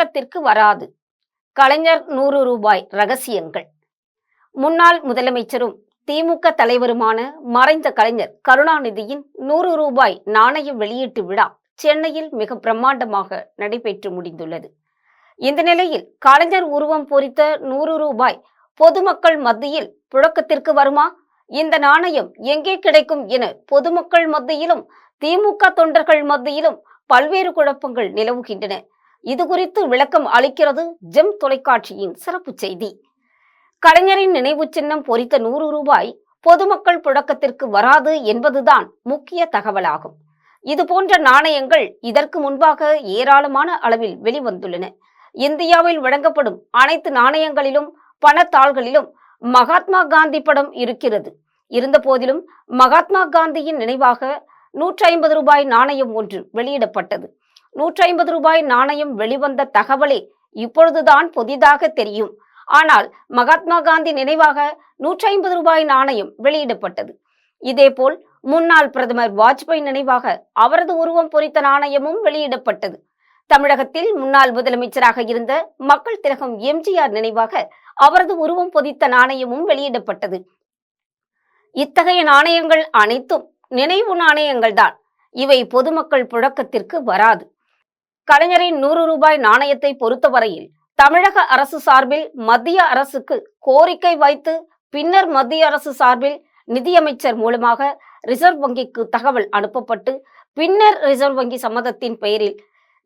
புழக்கத்திற்கு வராது. கலைஞர் 100 ரூபாய் ரகசியங்கள். முன்னாள் முதலமைச்சரும் திமுக தலைவருமான மறைந்த கலைஞர் கருணாநிதியின் 100 ரூபாய் நாணய வெளியீட்டு விழா சென்னையில் மிக பிரம்மாண்டமாக நடைபெற்று முடிந்துள்ளது. இந்த நிலையில் கலைஞர் உருவம் பொறித்த 100 ரூபாய் பொதுமக்கள் மத்தியில் புழக்கத்திற்கு வருமா? இந்த நாணயம் எங்கே கிடைக்கும் என பொதுமக்கள் மத்தியிலும் திமுக தொண்டர்கள் மத்தியிலும் பல்வேறு குழப்பங்கள் நிலவுகின்றன. இது குறித்து விளக்கம் அளிக்கிறது ஜெம் தொலைக்காட்சியின் சிறப்பு செய்தி. கலைஞரின் நினைவு சின்னம் பொறித்த 100 ரூபாய் பொதுமக்கள் புழக்கத்திற்கு வராது என்பதுதான் முக்கிய தகவலாகும். இதுபோன்ற நாணயங்கள் இதற்கு முன்பாக ஏராளமான அளவில் வெளிவந்துள்ளன. இந்தியாவில் வழங்கப்படும் அனைத்து நாணயங்களிலும் பணத்தாள்களிலும் மகாத்மா காந்தி படம் இருக்கிறது. இருந்த போதிலும் மகாத்மா காந்தியின் நினைவாக 150 ரூபாய் நாணயம் ஒன்று வெளியிடப்பட்டது. 150 ரூபாய் நாணயம் வெளிவந்த தகவலே இப்பொழுதுதான் புதிதாக தெரியும். ஆனால் மகாத்மா காந்தி நினைவாக 150 ரூபாய் நாணயம் வெளியிடப்பட்டது. இதேபோல் முன்னாள் பிரதமர் வாஜ்பாய் நினைவாக அவரது உருவம் பொறித்த நாணயமும் வெளியிடப்பட்டது. தமிழகத்தில் முன்னாள் முதலமைச்சராக இருந்த மக்கள் திலகம் எம்ஜிஆர் நினைவாக அவரது உருவம் பொறித்த நாணயமும் வெளியிடப்பட்டது. இத்தகைய நாணயங்கள் அனைத்தும் நினைவு நாணயங்கள் தான். இவை பொதுமக்கள் புழக்கத்திற்கு வராது. கலைஞரின் 100 ரூபாய் நாணயத்தை பொறுத்தவரையில் தமிழக அரசு சார்பில் மத்திய அரசுக்கு கோரிக்கை வைத்து பின்னர் மத்திய அரசு சார்பில் நிதியமைச்சர் மூலமாக ரிசர்வ் வங்கிக்கு தகவல் அனுப்பப்பட்டு பின்னர் ரிசர்வ் வங்கி சம்மதத்தின் பெயரில்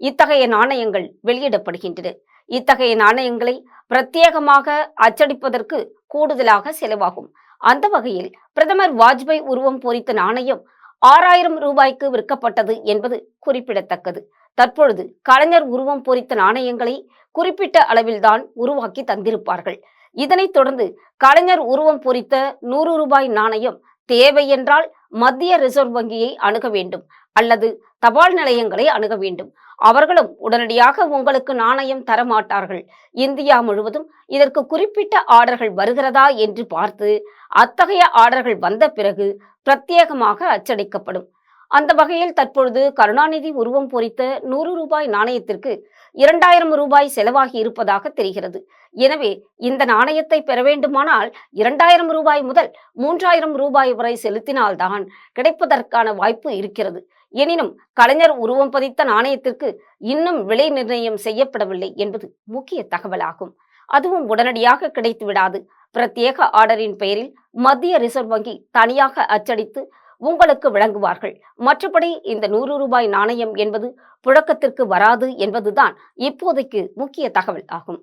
இத்தகைய நாணயங்கள் வெளியிடப்படுகின்றன. இத்தகைய நாணயங்களை பிரத்யேகமாக அச்சடிப்பதற்கு கூடுதலாக செலவாகும். அந்த வகையில் பிரதமர் வாஜ்பாய் உருவம் பொறித்த நாணயம் 6000 ரூபாய்க்கு விற்கப்பட்டது என்பது குறிப்பிடத்தக்கது. தற்பொழுது கலைஞர் உருவம் பொறித்த நாணயங்களை குறிப்பிட்ட அளவில்தான் உருவாக்கி தந்திருப்பார்கள். இதனைத் தொடர்ந்து கலைஞர் உருவம் பொறித்த 100 ரூபாய் நாணயம் தேவை என்றால் மத்திய ரிசர்வ் வங்கியை அணுக வேண்டும் அல்லது தபால் நிலையங்களை அணுக வேண்டும். அவர்களும் உடனடியாக உங்களுக்கு நாணயம் தரமாட்டார்கள். இந்தியா முழுவதும் இதற்கு குறிப்பிட்ட ஆர்டர்கள் வருகிறதா என்று பார்த்து அத்தகைய ஆர்டர்கள் வந்த பிறகு பிரத்யேகமாக அச்சடிக்கப்படும். அந்த வகையில் தற்பொழுது கருணாநிதி உருவம் பொறித்த 100 ரூபாய் நாணயத்திற்கு 2000 ரூபாய் செலவாகி இருப்பதாக தெரிகிறது. எனவே இந்த நாணயத்தை பெற வேண்டுமானால் 2000 ரூபாய் முதல் 3000 ரூபாய் வரை செலுத்தினால்தான் கிடைப்பதற்கான வாய்ப்பு இருக்கிறது. எனினும் கலைஞர் உருவம் பதித்த நாணயத்திற்கு இன்னும் விலை நிர்ணயம் செய்யப்படவில்லை என்பது முக்கிய தகவலாகும். அதுவும் உடனடியாக கிடைத்து விடாது. பிரத்யேக ஆர்டரின் பெயரில் மத்திய ரிசர்வ் வங்கி தனியாக அச்சடித்து உங்களுக்கு வழங்குவார்கள். மற்றபடி இந்த 100 ரூபாய் நாணயம் என்பது புழக்கத்திற்கு வராது என்பதுதான் இப்போதைக்கு முக்கிய தகவல் ஆகும்.